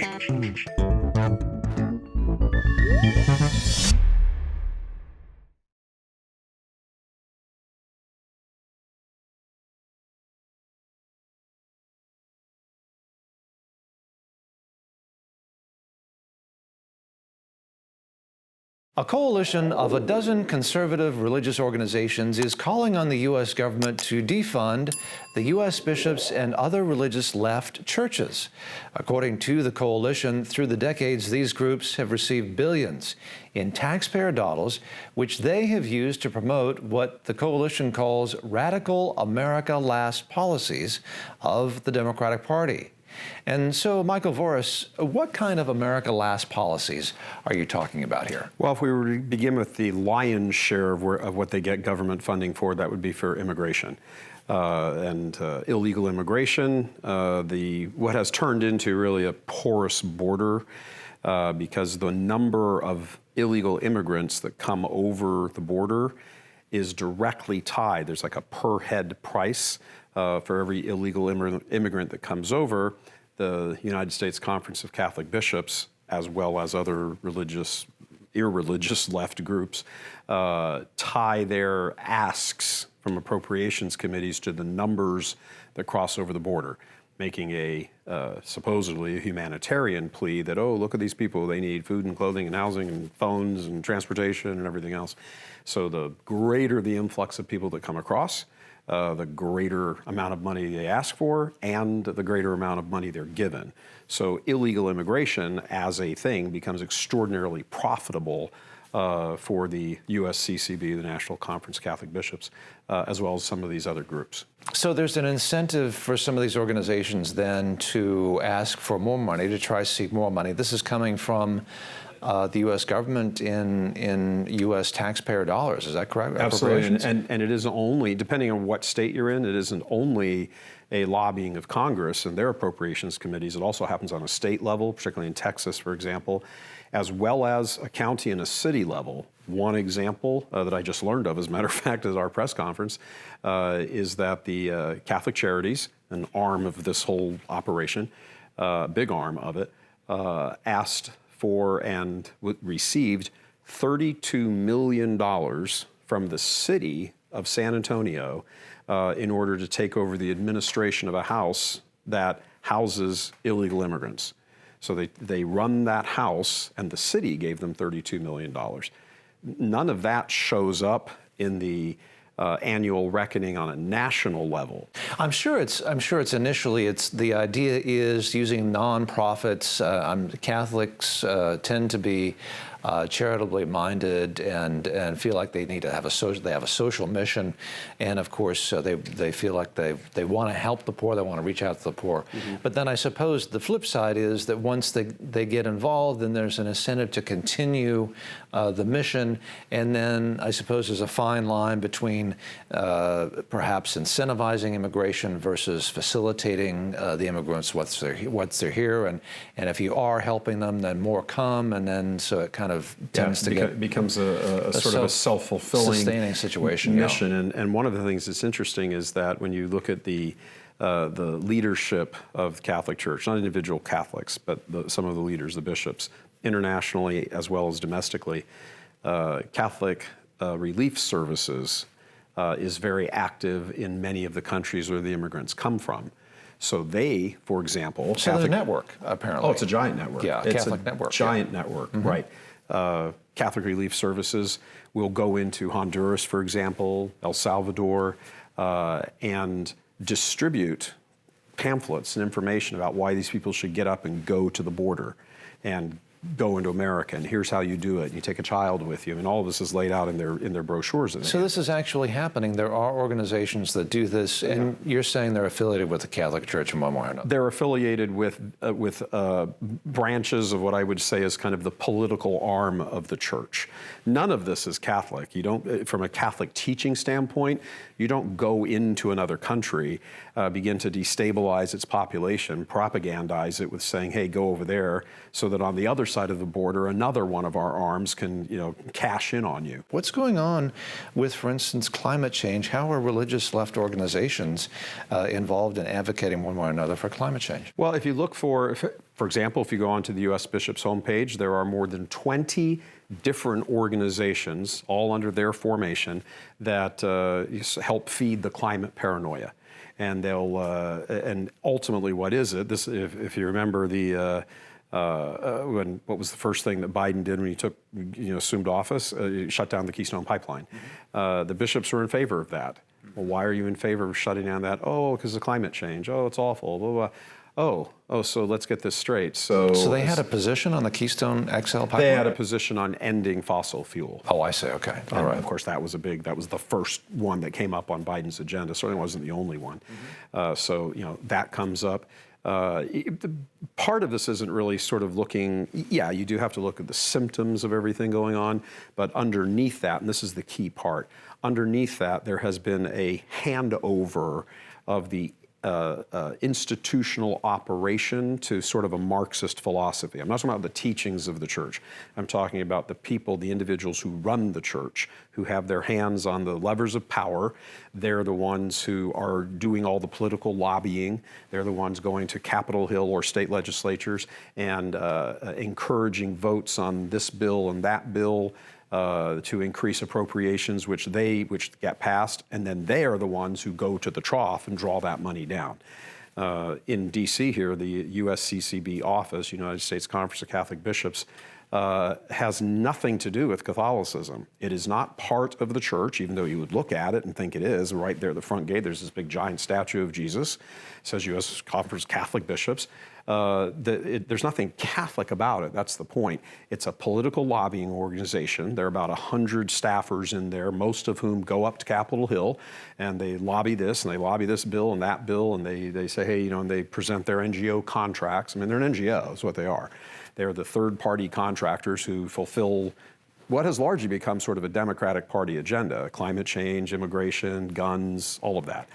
A coalition of a dozen conservative religious organizations is calling on the U.S. government to defund the U.S. bishops and other religious left churches. According to the coalition, through the decades, these groups have received billions in taxpayer dollars, which they have used to promote what the coalition calls radical America Last policies of the Democratic Party. And so, Michael Voris, what kind of America Last policies are you talking about here? Well, if we were to begin with the lion's share of what they get government funding for, that would be for immigration. Illegal immigration, what has turned into really a porous border because the number of illegal immigrants that come over the border is directly tied. There's like a per head price for every illegal immigrant that comes over. The United States Conference of Catholic Bishops, as well as other irreligious left groups, tie their asks from appropriations committees to the numbers that cross over the border, making a supposedly a humanitarian plea that, oh, look at these people, they need food and clothing and housing and phones and transportation and everything else. So the greater the influx of people that come across, the greater amount of money they ask for and the greater amount of money they're given. So illegal immigration as a thing becomes extraordinarily profitable for the USCCB, the National Conference of Catholic Bishops, as well as some of these other groups. So there's an incentive for some of these organizations then to ask for more money, to try to seek more money. This is coming from the U.S. government in U.S. taxpayer dollars. Is that correct? Absolutely, and it isn't only, depending on what state you're in, it isn't only a lobbying of Congress and their appropriations committees. It also happens on a state level, particularly in Texas, for example, as well as a county and a city level. One example that I just learned of, as a matter of fact, at our press conference, is that the Catholic Charities, an arm of this whole operation, big arm of it, asked for and received $32 million from the city of San Antonio in order to take over the administration of a house that houses illegal immigrants. So they run that house, and the city gave them $32 million. None of that shows up in the annual reckoning on a national level. I'm sure it's initially the idea is using nonprofits. Catholics tend to be charitably minded and feel like they need to have a social mission, and of course they feel like they want to help the poor, they want to reach out to the poor. Mm-hmm. But then I suppose the flip side is that once they get involved, then there's an incentive to continue the mission, and then I suppose there's a fine line between perhaps incentivizing immigration versus facilitating the immigrants once they're here, and if you are helping them, then more come, and then so it kind of tends to becomes a sort of a self-fulfilling sustaining situation mission. Yeah. And one of the things that's interesting is that when you look at the leadership of the Catholic Church, not individual Catholics, but some of the leaders, the bishops, internationally as well as domestically, Catholic Relief Services is very active in many of the countries where the immigrants come from. So they, for example, so there's a network, apparently. Oh, it's a giant network. Yeah, it's Catholic network. Giant network, mm-hmm. Right. Catholic Relief Services will go into Honduras, for example, El Salvador, and distribute pamphlets and information about why these people should get up and go to the border and go into America, and here's how you do it. And you take a child with you, and all of this is laid out in their brochures. So this is actually happening. There are organizations that do this, and you're saying they're affiliated with the Catholic Church in one way or another. They're affiliated with branches of what I would say is kind of the political arm of the church. None of this is Catholic. You don't, from a Catholic teaching standpoint, you don't go into another country, begin to destabilize its population, propagandize it with saying, hey, go over there, so that on the other side of the border, another one of our arms can, cash in on you. What's going on with, for instance, climate change? How are religious left organizations involved in advocating one way or another for climate change? Well, if you look for example, if you go onto the U.S. Bishop's homepage, there are more than 20 different organizations, all under their formation, that help feed the climate paranoia. And and ultimately, what is it? This, if you remember what was the first thing that Biden did when he assumed office? He shut down the Keystone Pipeline. The bishops were in favor of that. Well, why are you in favor of shutting down that? Oh, because of climate change. Oh, it's awful. Blah, blah. Oh, so let's get this straight. So they had a position on the Keystone XL pipeline? They had a position on ending fossil fuel. Oh, I see. Okay. All right. Of course, that was the first one that came up on Biden's agenda. Certainly wasn't the only one. So, that comes up. Part of this isn't really sort of looking, you do have to look at the symptoms of everything going on, but underneath that, and this is the key part, underneath that there has been a handover of the institutional operation to sort of a Marxist philosophy. I'm not talking about the teachings of the church. I'm talking about the people, the individuals who run the church, who have their hands on the levers of power. They're the ones who are doing all the political lobbying. They're the ones going to Capitol Hill or state legislatures and encouraging votes on this bill and that bill, to increase appropriations, which get passed, and then they are the ones who go to the trough and draw that money down. In D.C. here, the USCCB office, United States Conference of Catholic Bishops, has nothing to do with Catholicism. It is not part of the church, even though you would look at it and think it is. Right there at the front gate, there's this big giant statue of Jesus. It says U.S. Conference of Catholic Bishops. There's nothing Catholic about it. That's the point. It's a political lobbying organization. There are about 100 staffers in there, most of whom go up to Capitol Hill, and they lobby this, and they lobby this bill and that bill, and they say, hey, and they present their NGO contracts. I mean, they're an NGO, is what they are. They're the third-party contractors who fulfill what has largely become sort of a Democratic Party agenda: climate change, immigration, guns, all of that.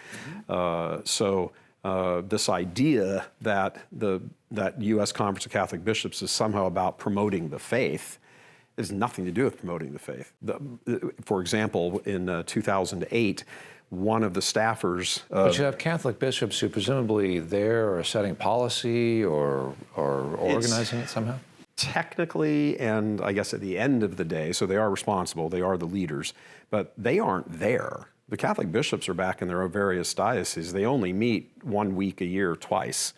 This idea that that U.S. Conference of Catholic Bishops is somehow about promoting the faith has nothing to do with promoting the faith. For example, in 2008, one of the staffers. But you have Catholic bishops who presumably there are setting policy or organizing it somehow? Technically, and I guess at the end of the day, so they are responsible, they are the leaders, but they aren't there. The Catholic bishops are back in their various dioceses. They only meet 1 week a year, twice.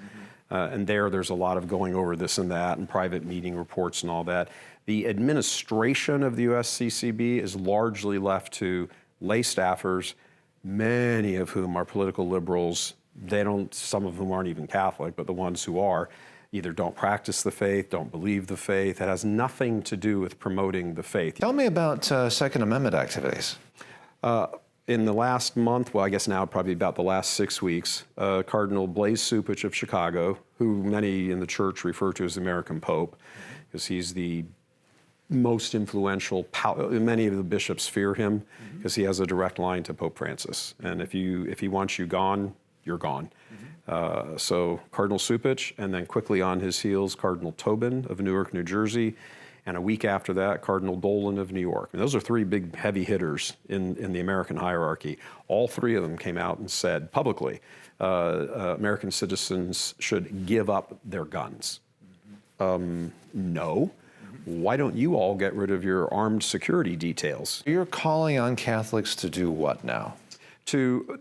And there's a lot of going over this and that and private meeting reports and all that. The administration of the USCCB is largely left to lay staffers, many of whom are political liberals. Some of whom aren't even Catholic, but the ones who are either don't practice the faith, don't believe the faith. It has nothing to do with promoting the faith. Tell me about Second Amendment activities. In the last month, well, I guess now probably about the last 6 weeks, Cardinal Blaise Cupich of Chicago, who many in the church refer to as the American Pope, because he's the most influential, many of the bishops fear him because he has a direct line to Pope Francis. And if he wants you gone, you're gone. So Cardinal Cupich, and then quickly on his heels, Cardinal Tobin of Newark, New Jersey, and a week after that, Cardinal Dolan of New York. And those are three big heavy hitters in the American hierarchy. All three of them came out and said publicly, American citizens should give up their guns. No. Why don't you all get rid of your armed security details? You're calling on Catholics to do what now?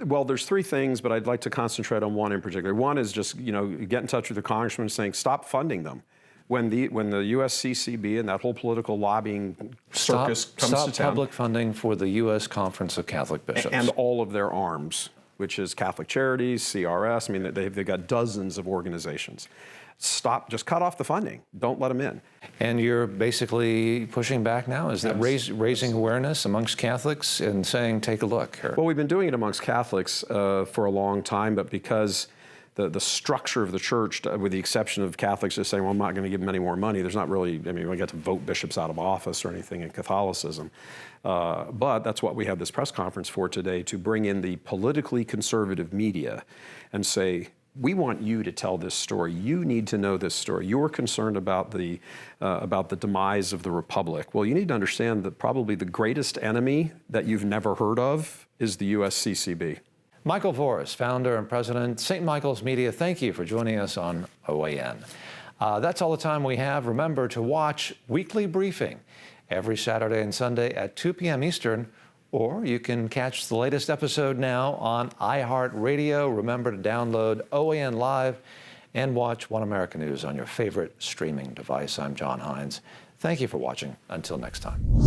Well, there's three things, but I'd like to concentrate on one in particular. One is just, get in touch with the congressman saying, stop funding them. When the USCCB and that whole political lobbying circus comes to town. Stop public funding for the U.S. Conference of Catholic Bishops. And all of their arms, which is Catholic Charities, CRS. I mean, they've got dozens of organizations. Stop, just cut off the funding. Don't let them in. And you're basically pushing back now? Is that raising awareness amongst Catholics and saying, take a look? Or? Well, we've been doing it amongst Catholics for a long time, but because the structure of the church, with the exception of Catholics just saying, well, I'm not going to give them any more money, there's not really, we get to vote bishops out of office or anything in Catholicism. But that's what we have this press conference for today, to bring in the politically conservative media and say, we want you to tell this story. You need to know this story. You're concerned about the demise of the republic. Well, you need to understand that probably the greatest enemy that you've never heard of is the USCCB. Michael Voris, founder and president, St. Michael's Media, thank you for joining us on OAN. That's all the time we have. Remember to watch Weekly Briefing every Saturday and Sunday at 2 p.m. Eastern, or you can catch the latest episode now on iHeartRadio. Remember to download OAN Live and watch One American News on your favorite streaming device. I'm John Hines. Thank you for watching. Until next time.